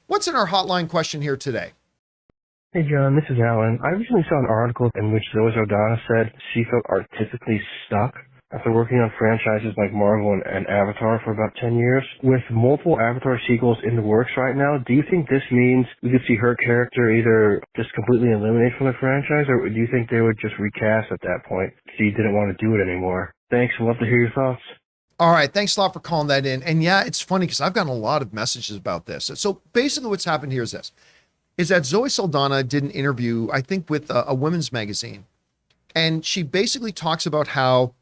What's in our hotline question here today? Hey, John, this is Alan. I recently saw an article in which Zoe Saldana said she felt artistically stuck after working on franchises like Marvel and Avatar for about 10 years. With multiple Avatar sequels in the works right now, do you think this means we could see her character either just completely eliminated from the franchise, or do you think they would just recast at that point if she didn't want to do it anymore? Thanks. I'd love to hear your thoughts. All right. Thanks a lot for calling that in. And yeah, it's funny because I've gotten a lot of messages about this. So basically what's happened here is this, is that Zoe Saldana did an interview, I think with a women's magazine. And she basically talks about how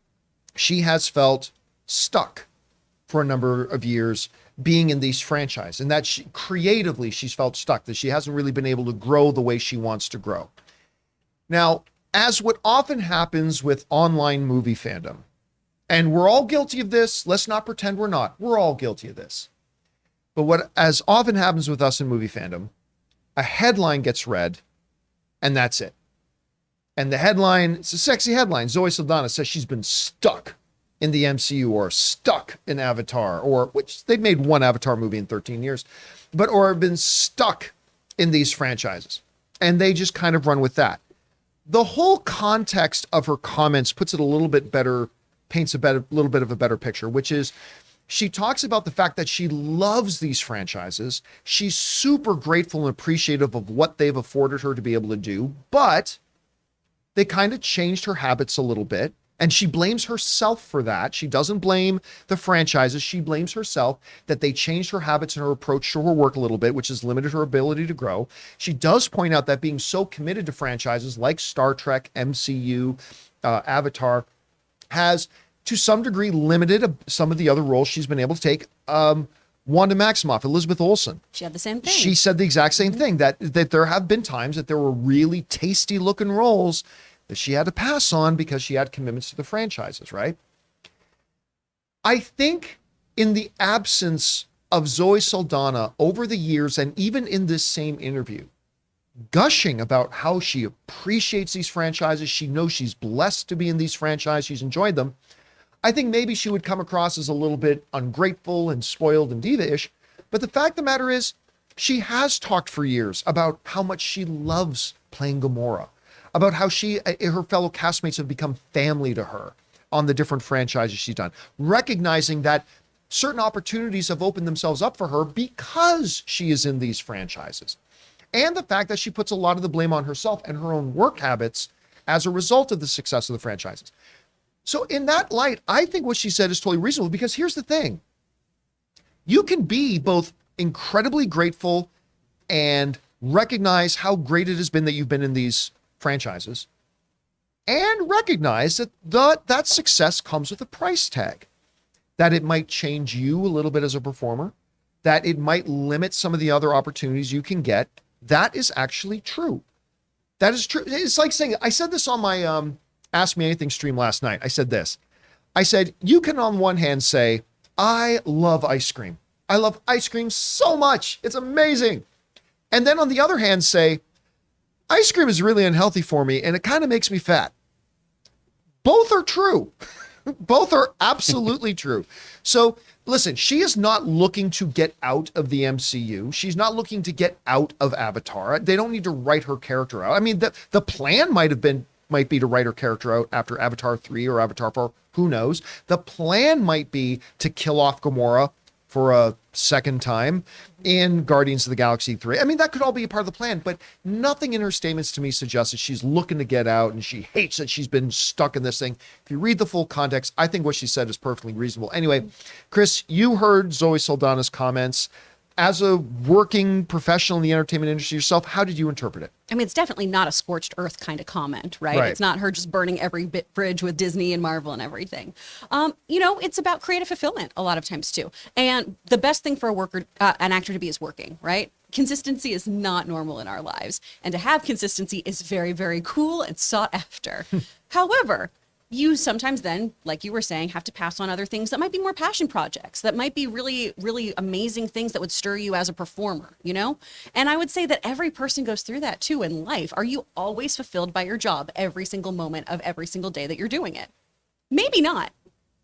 she has felt stuck for a number of years being in these franchises, and that creatively she's felt stuck, that she hasn't really been able to grow the way she wants to grow. Now, as what often happens with online movie fandom, and we're all guilty of this, let's not pretend we're not, we're all guilty of this. But what as often happens with us in movie fandom, a headline gets read and that's it. And the headline, it's a sexy headline. Zoe Saldana says she's been stuck in the MCU or stuck in Avatar, or which they've made one Avatar movie in 13 years, or been stuck in these franchises. And they just kind of run with that. The whole context of her comments puts it a little bit better, paints a little bit of a better picture, which is she talks about the fact that she loves these franchises. She's super grateful and appreciative of what they've afforded her to be able to do, but they kind of changed her habits a little bit, and she blames herself for that. She doesn't blame the franchises. She blames herself that they changed her habits and her approach to her work a little bit, which has limited her ability to grow. She does point out that being so committed to franchises like Star Trek, MCU, Avatar, has to some degree limited some of the other roles she's been able to take. Wanda Maximoff, Elizabeth Olsen. She had the same thing. She said the exact same thing, that there have been times that there were really tasty looking roles that she had to pass on because she had commitments to the franchises, right? I think in the absence of Zoe Saldana over the years, and even in this same interview, gushing about how she appreciates these franchises, she knows she's blessed to be in these franchises, she's enjoyed them, I think maybe she would come across as a little bit ungrateful and spoiled and diva-ish. But the fact of the matter is, she has talked for years about how much she loves playing Gamora, about how her fellow castmates have become family to her on the different franchises she's done, recognizing that certain opportunities have opened themselves up for her because she is in these franchises. And the fact that she puts a lot of the blame on herself and her own work habits as a result of the success of the franchises. So in that light, I think what she said is totally reasonable, because here's the thing. You can be both incredibly grateful and recognize how great it has been that you've been in these franchises, and recognize that that success comes with a price tag, that it might change you a little bit as a performer, that it might limit some of the other opportunities you can get. That is actually true. That is true. It's like saying, I said this on my Ask Me Anything stream last night. I said this. I said, you can on one hand say, I love ice cream. I love ice cream so much. It's amazing. And then on the other hand say, ice cream is really unhealthy for me and it kind of makes me fat. Both are true. Both are absolutely true. So listen, she is not looking to get out of the MCU. She's not looking to get out of Avatar. They don't need to write her character out. I mean, the plan might be to write her character out after Avatar 3 or Avatar 4. Who knows? The plan might be to kill off Gamora for a second time in Guardians of the Galaxy 3. I mean, that could all be a part of the plan, but nothing in her statements to me suggests that she's looking to get out and she hates that she's been stuck in this thing. If you read the full context, I think what she said is perfectly reasonable. Anyway, Chris, you heard Zoe Saldana's comments. As a working professional in the entertainment industry yourself, how did you interpret it? I mean, it's definitely not a scorched earth kind of comment, right? It's not her just burning every bridge with Disney and Marvel and everything. It's about creative fulfillment a lot of times too. And the best thing for an actor to be is working, right? Consistency is not normal in our lives. And to have consistency is very, very cool and sought after. However, you sometimes then, like you were saying, have to pass on other things that might be more passion projects, that might be really, really amazing things that would stir you as a performer, you know? And I would say that every person goes through that too in life. Are you always fulfilled by your job every single moment of every single day that you're doing it? Maybe not.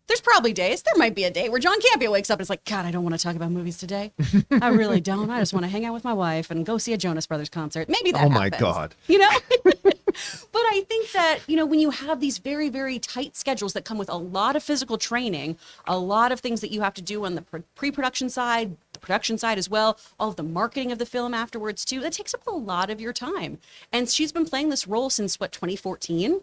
There's probably days. There might be a day where John Campea wakes up and is like, God, I don't want to talk about movies today. I really don't. I just want to hang out with my wife and go see a Jonas Brothers concert. Maybe that happens. Oh, my God. You know? But I think that, you know, when you have these very, very tight schedules that come with a lot of physical training, a lot of things that you have to do on the pre-production side, the production side as well, all of the marketing of the film afterwards too, that takes up a lot of your time. And she's been playing this role since, 2014?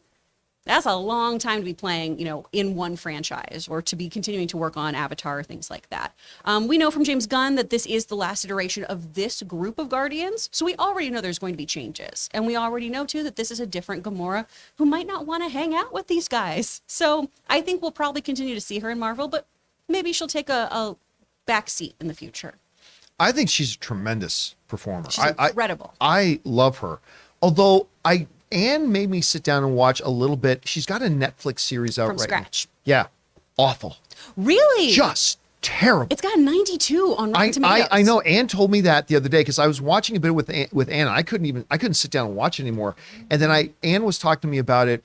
That's a long time to be playing, you know, in one franchise or to be continuing to work on Avatar, things like that. We know from James Gunn that this is the last iteration of this group of Guardians. So we already know there's going to be changes. And we already know, too, that this is a different Gamora who might not want to hang out with these guys. So I think we'll probably continue to see her in Marvel, but maybe she'll take a back seat in the future. I think she's a tremendous performer. She's incredible. I love her. Although Anne made me sit down and watch a little bit. She's got a Netflix series out From right scratch. now. Yeah. Awful. Really? Just terrible. It's got a 92 on Rotten Tomatoes. I know. Anne told me that the other day because I was watching a bit with Anne. I couldn't sit down and watch it anymore. And then Anne was talking to me about it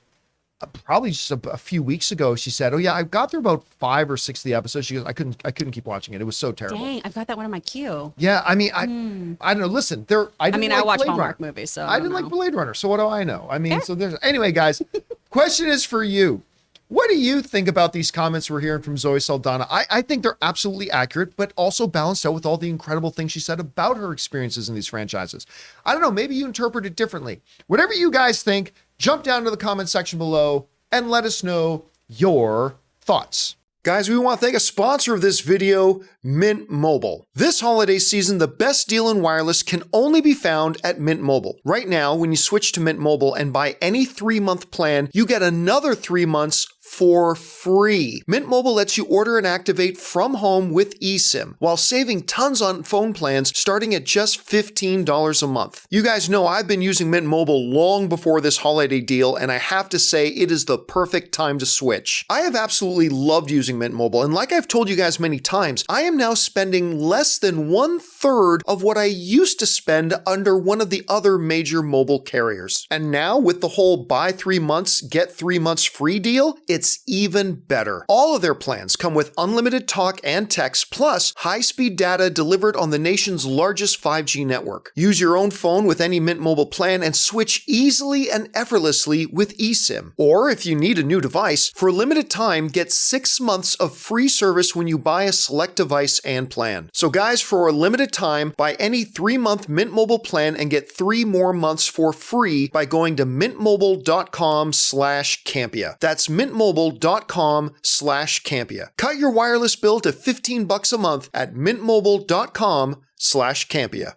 probably just a few weeks ago. She said, "Oh yeah, I got through about 5 or 6 of the episodes." She goes, "I couldn't keep watching it. It was so terrible." Dang, I've got that one on my queue. Yeah, I mean, I don't know. Listen, I watch Blade Hallmark Runner. movies, so I didn't like Blade Runner. So what do I know? I mean, Yeah. so there's anyway, guys. Question is for you. What do you think about these comments we're hearing from Zoe Saldana? I think they're absolutely accurate, but also balanced out with all the incredible things she said about her experiences in these franchises. I don't know. Maybe you interpret it differently. Whatever you guys think, jump down to the comment section below and let us know your thoughts. Guys, we want to thank a sponsor of this video, Mint Mobile. This holiday season, the best deal in wireless can only be found at Mint Mobile. Right now, when you switch to Mint Mobile and buy any 3-month plan, you get another 3 months for free. Mint Mobile lets you order and activate from home with eSIM, while saving tons on phone plans starting at just $15 a month. You guys know I've been using Mint Mobile long before this holiday deal, and I have to say it is the perfect time to switch. I have absolutely loved using Mint Mobile, and like I've told you guys many times, I am now spending less than 1/3 of what I used to spend under one of the other major mobile carriers. And now with the whole buy 3 months, get 3 months free deal, it's even better. All of their plans come with unlimited talk and text, plus high-speed data delivered on the nation's largest 5G network. Use your own phone with any Mint Mobile plan and switch easily and effortlessly with eSIM. Or if you need a new device, for a limited time, get 6 months of free service when you buy a select device and plan. So guys, for a limited time, buy any 3-month Mint Mobile plan and get 3 more months for free by going to mintmobile.com/Campea. That's mintmobile.com/Campea. Cut your wireless bill to $15 a month at mintmobile.com/Campea.